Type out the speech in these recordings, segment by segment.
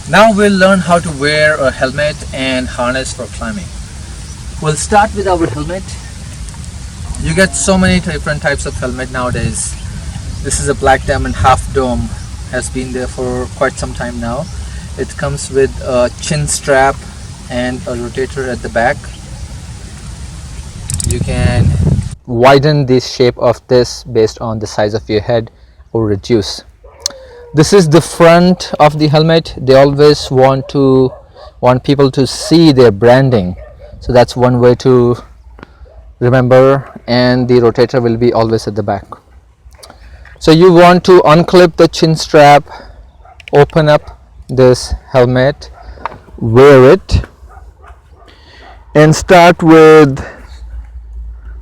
Now we'll learn how to wear a helmet and harness for climbing. We'll start with our helmet. You get so many different types of helmet nowadays. This is a Black Diamond half dome, has been there for quite some time now. It comes with a chin strap and a rotator at the back. You can widen the shape of this based on the size of your head or reduce. This is the front of the helmet. They always want people to see their branding, so that's one way to remember. And the rotator will be always at the back. So you want to unclip the chin strap, open up this helmet, wear it, and start with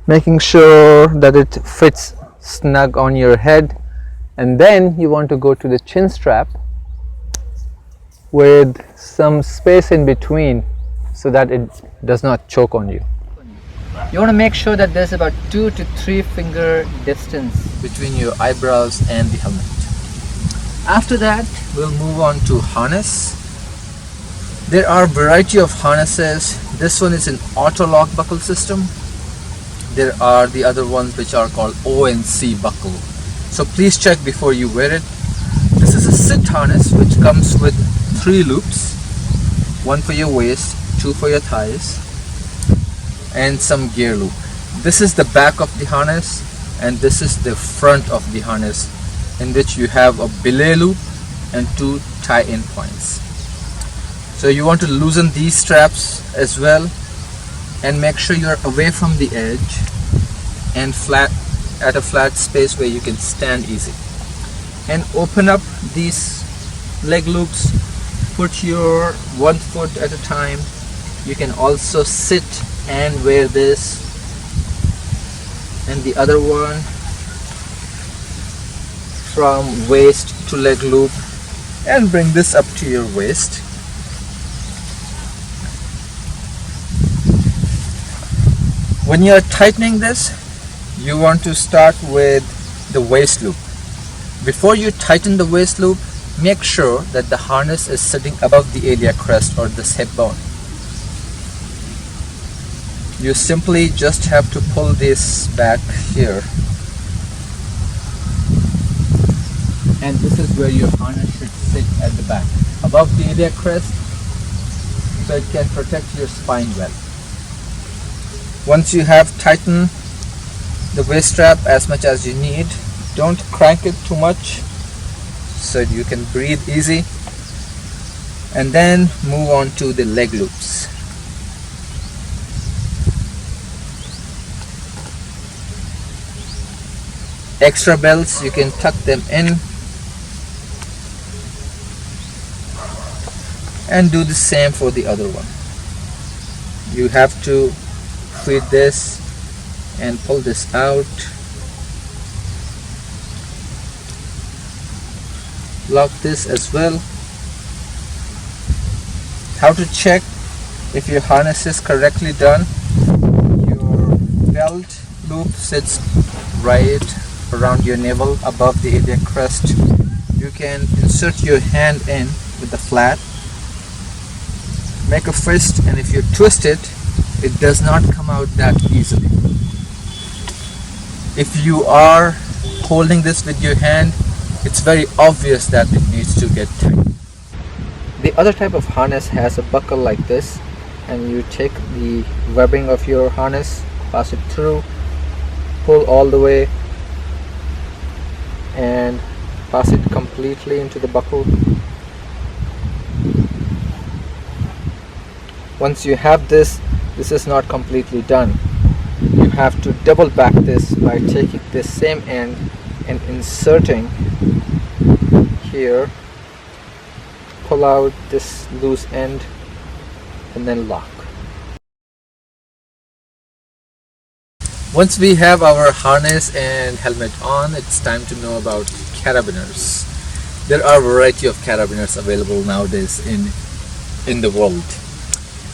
making sure that it fits snug on your head. And then you want to go to the chin strap with some space in between so that it does not choke on you. You want to make sure that there's about 2 to 3 finger distance between your eyebrows and the helmet. After that, we'll move on to harness. There are a variety of harnesses. This one is an auto lock buckle system. There are the other ones which are called ONC buckle. So please check before you wear it. This is a sit harness which comes with 3 loops, 1 for your waist, 2 for your thighs, and some gear loop. This is the back of the harness, and this is the front of the harness, in which you have a belay loop and 2 tie-in points. So you want to loosen these straps as well, and make sure you're away from the edge and at a flat space where you can stand easy. And open up these leg loops, put your 1 foot at a time. You can also sit and wear this, and the other one from waist to leg loop, and bring this up to your waist. When you are tightening this, you want to start with the waist loop. Before you tighten the waist loop, make sure that the harness is sitting above the iliac crest or this hip bone. You simply just have to pull this back here, and this is where your harness should sit at the back, above the iliac crest, so it can protect your spine well. Once you have tightened the waist strap as much as you need, don't crank it too much so you can breathe easy, and then move on to the leg loops. Extra belts, you can tuck them in, and do the same for the other one. You have to feed this and pull this out. Lock this as well. How to check if your harness is correctly done? Your belt loop sits right around your navel above the iliac crest. You can insert your hand in with the flat, make a fist, and if you twist it, it does not come out that easily. If you are holding this with your hand, it's very obvious that it needs to get tight. The other type of harness has a buckle like this, and you take the webbing of your harness, pass it through, pull all the way, and pass it completely into the buckle. Once you have this, this is not completely done. You have to double back this by taking this same end and inserting here, pull out this loose end, and then lock. Once we have our harness and helmet on, it's time to know about carabiners. There are a variety of carabiners available nowadays in the world.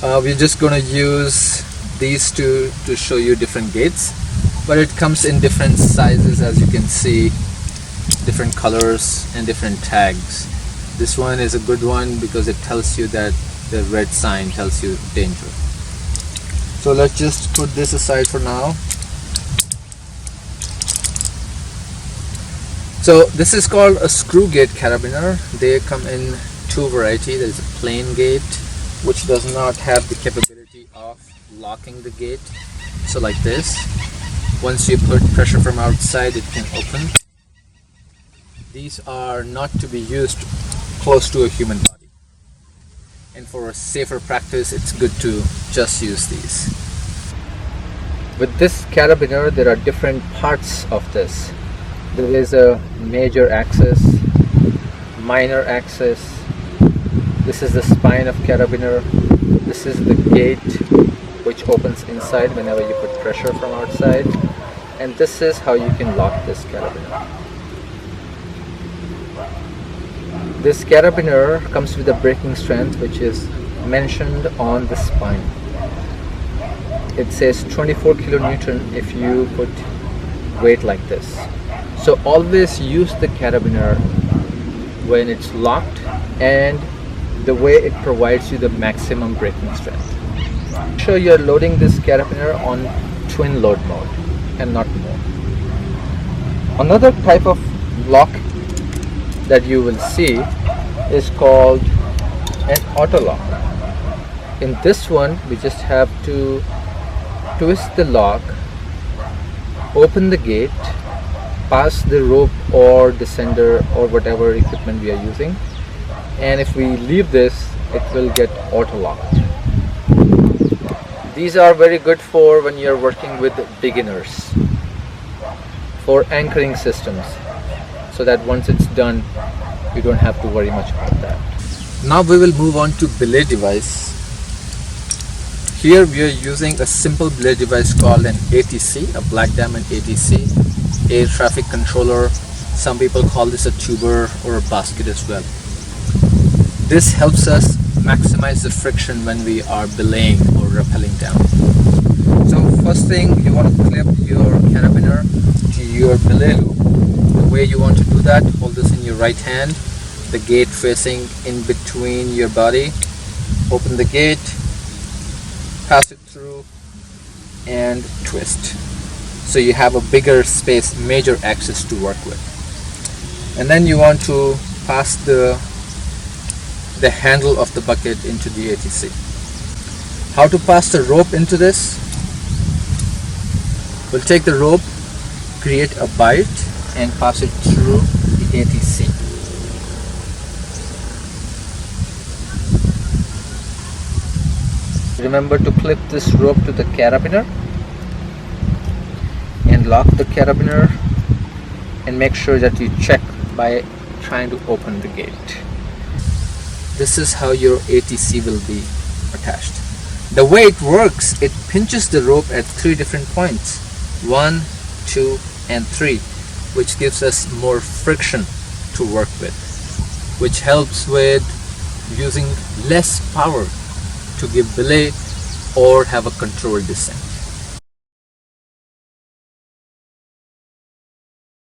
We're just going to use these two to show you different gates, but it comes in different sizes, as you can see, different colors and different tags. This one is a good one because it tells you that the red sign tells you danger. So let's just put this aside for now. So this is called a screw gate carabiner. They come in two varieties. There is a plain gate which does not have the capability of locking the gate. So like this, once you put pressure from outside, it can open. These are not to be used close to a human body. And for a safer practice, it's good to just use these. With this carabiner, there are different parts of this. There is a major axis, minor axis. This is the spine of carabiner. This is the gate which opens inside whenever you put pressure from outside. And this is how you can lock this carabiner. This carabiner comes with a braking strength which is mentioned on the spine. It says 24 kilonewton if you put weight like this. So always use the carabiner when it's locked and the way it provides you the maximum braking strength. Make sure you're loading this carabiner on twin load mode and not more. Another type of lock that you will see is called an auto lock. In this one, we just have to twist the lock, open the gate, pass the rope or descender or whatever equipment we are using, and if we leave this, it will get auto locked. These are very good for when you're working with beginners, for anchoring systems, so that once it's done, you don't have to worry much about that. Now we will move on to belay device. Here we are using a simple belay device called an ATC, a Black Diamond ATC, air traffic controller. Some people call this a tuber or a basket as well. This helps us maximize the friction when we are belaying or rappelling down. So first thing, you want to clip your carabiner to your belay loop. The way you want to do that, hold this in your right hand, the gate facing in between your body, open the gate, pass it through and twist. So you have a bigger space, major axis to work with. And then you want to pass the handle of the bucket into the ATC. How to pass the rope into this? We'll take the rope, create a bite and pass it through the ATC. Remember to clip this rope to the carabiner and lock the carabiner, and make sure that you check by trying to open the gate. This is how your ATC will be attached. The way it works, it pinches the rope at 3 different points, 1, 2 and 3, which gives us more friction to work with, which helps with using less power to give belay or have a controlled descent.